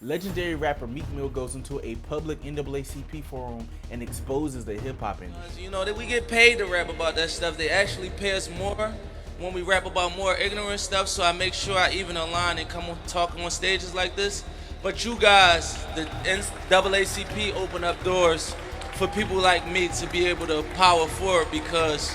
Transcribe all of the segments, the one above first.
Legendary rapper Meek Mill goes into a public NAACP forum and exposes the hip-hop industry. You know that we get paid to rap about that stuff. They actually pay us more when we rap about more ignorant stuff. So I make sure I even align and come talk on stages like this. But you guys, the NAACP, open up doors for people like me to be able to power forward because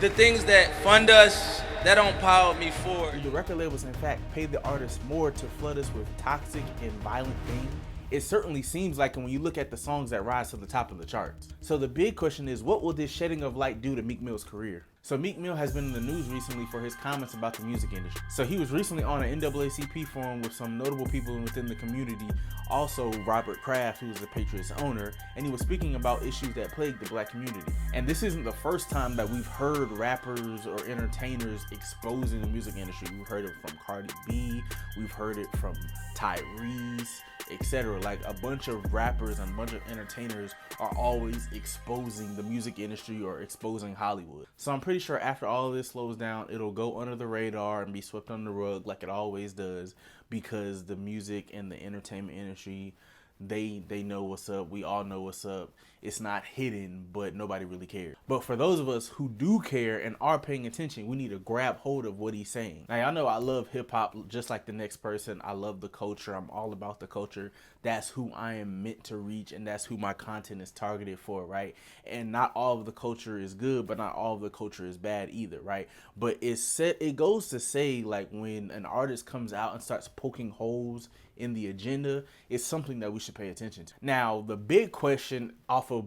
the things that fund us, that don't power me forward. Do the record labels, in fact, pay the artists more to flood us with toxic and violent things? It certainly seems like it when you look at the songs that rise to the top of the charts. So the big question is, what will this shedding of light do to Meek Mill's career? So Meek Mill has been in the news recently for his comments about the music industry. So he was recently on an NAACP forum with some notable people within the community, also Robert Kraft, who is the Patriots owner, and he was speaking about issues that plague the black community. And this isn't the first time that we've heard rappers or entertainers exposing the music industry. We've heard it from Cardi B, we've heard it from Tyrese, etc. Like a bunch of rappers and a bunch of entertainers are always exposing the music industry or exposing Hollywood. So I'm pretty sure after all of this slows down, it'll go under the radar and be swept under the rug like it always does, because the music and the entertainment industry, they know what's up. We all know what's up. It's not hidden, but nobody really cares. But for those of us who do care and are paying attention, we need to grab hold of what he's saying. Now, y'all know I love hip hop just like the next person. I love the culture. I'm all about the culture. That's who I am meant to reach, and that's who my content is targeted for, right? And not all of the culture is good, but not all of the culture is bad either, right? But it goes to say, like, when an artist comes out and starts poking holes in the agenda, it's something that we should pay attention to. Now, the big question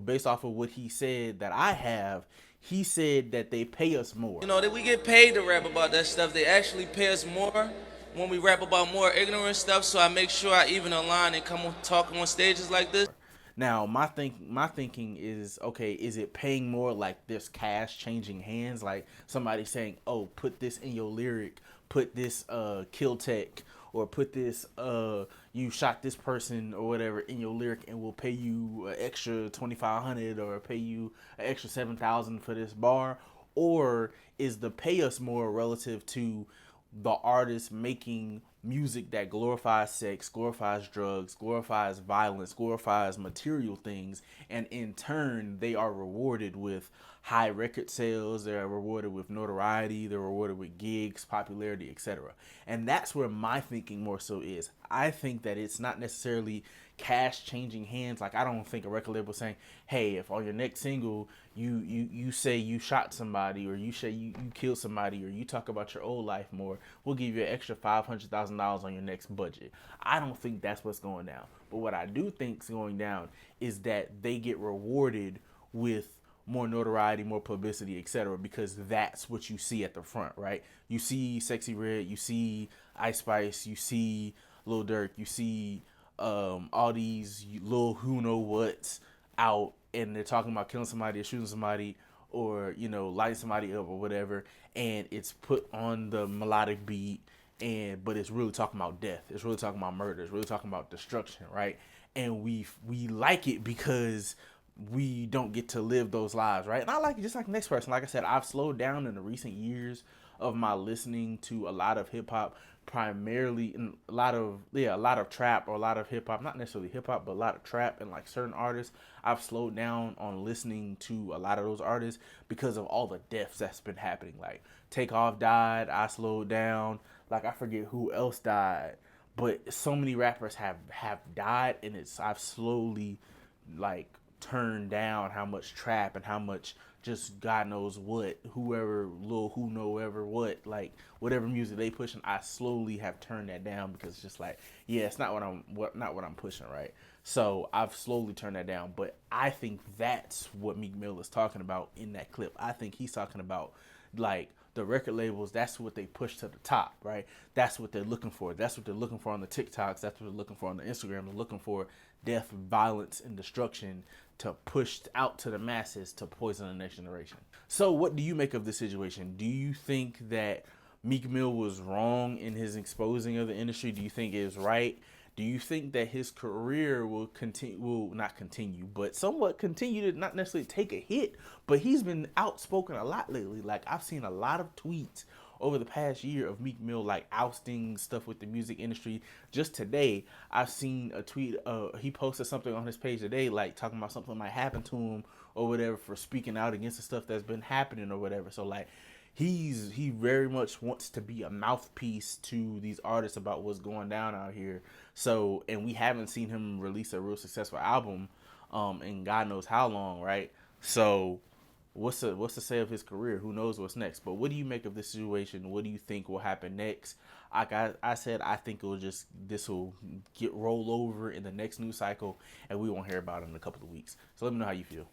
based off of what he said that I have, he said that they pay us more. You know that we get paid to rap about that stuff. They actually pay us more when we rap about more ignorant stuff. So I make sure I even align and come talk on stages like this. Now, my thinking is, okay, is it paying more like this cash changing hands? Like somebody saying, oh, put this in your lyric, put this kill tech, or put this you shot this person or whatever in your lyric, and we'll pay you an extra $2,500 or pay you an extra $7,000 for this bar? Or is the pay us more relative to the artist making music that glorifies sex, glorifies drugs, glorifies violence, glorifies material things, and in turn they are rewarded with high record sales, they're rewarded with notoriety, they're rewarded with gigs, popularity, etc. And that's where my thinking more so is. I think that it's not necessarily cash changing hands. Like, I don't think a record label saying, hey, if on your next single you say you shot somebody, or you say you killed somebody, or you talk about your old life more, we'll give you an extra $500,000 on your next budget. I don't think that's what's going down. But what I do think is going down is that they get rewarded with more notoriety, more publicity, etc., because that's what you see at the front, right? You see Sexy Red, you see Ice Spice, you see Lil Durk, you see all these little who know what's out, and they're talking about killing somebody or shooting somebody, or, you know, lighting somebody up or whatever, and it's put on the melodic beat, but it's really talking about death, it's really talking about murder, it's really talking about destruction, right? And we like it because we don't get to live those lives, right? And I like it just like the next person. Like I said, I've slowed down in the recent years of my listening to a lot of hip hop, primarily in a lot of trap, or a lot of hip hop, not necessarily hip hop, but a lot of trap and like certain artists. I've slowed down on listening to a lot of those artists because of all the deaths that's been happening. Like Takeoff died, I slowed down. Like I forget who else died, but so many rappers have died, and I've slowly like turned down how much trap and how much just God knows what, whoever, Lil who know ever what, like whatever music they pushing, I slowly have turned that down because it's just like, yeah, it's not what I'm pushing, right? So I've slowly turned that down. But I think that's what Meek Mill is talking about in that clip. I think he's talking about, like, the record labels, that's what they push to the top, right? That's what they're looking for. That's what they're looking for on the TikToks. That's what they're looking for on the Instagram. They're looking for death, violence, and destruction to push out to the masses to poison the next generation. So what do you make of this situation? Do you think that Meek Mill was wrong in his exposing of the industry? Do you think it was right? Do you think that his career will not continue, but somewhat continue to not necessarily take a hit? But he's been outspoken a lot lately. Like, I've seen a lot of tweets over the past year of Meek Mill like ousting stuff with the music industry. Just today, I've seen a tweet. He posted something on his page today, like talking about something might happen to him or whatever for speaking out against the stuff that's been happening or whatever. So like, he very much wants to be a mouthpiece to these artists about what's going down out here. So, and we haven't seen him release a real successful album, in God knows how long, right? So, what's to say of his career? Who knows what's next? But what do you make of this situation? What do you think will happen next? Like I said, I think this will get roll over in the next news cycle, and we won't hear about it in a couple of weeks. So let me know how you feel.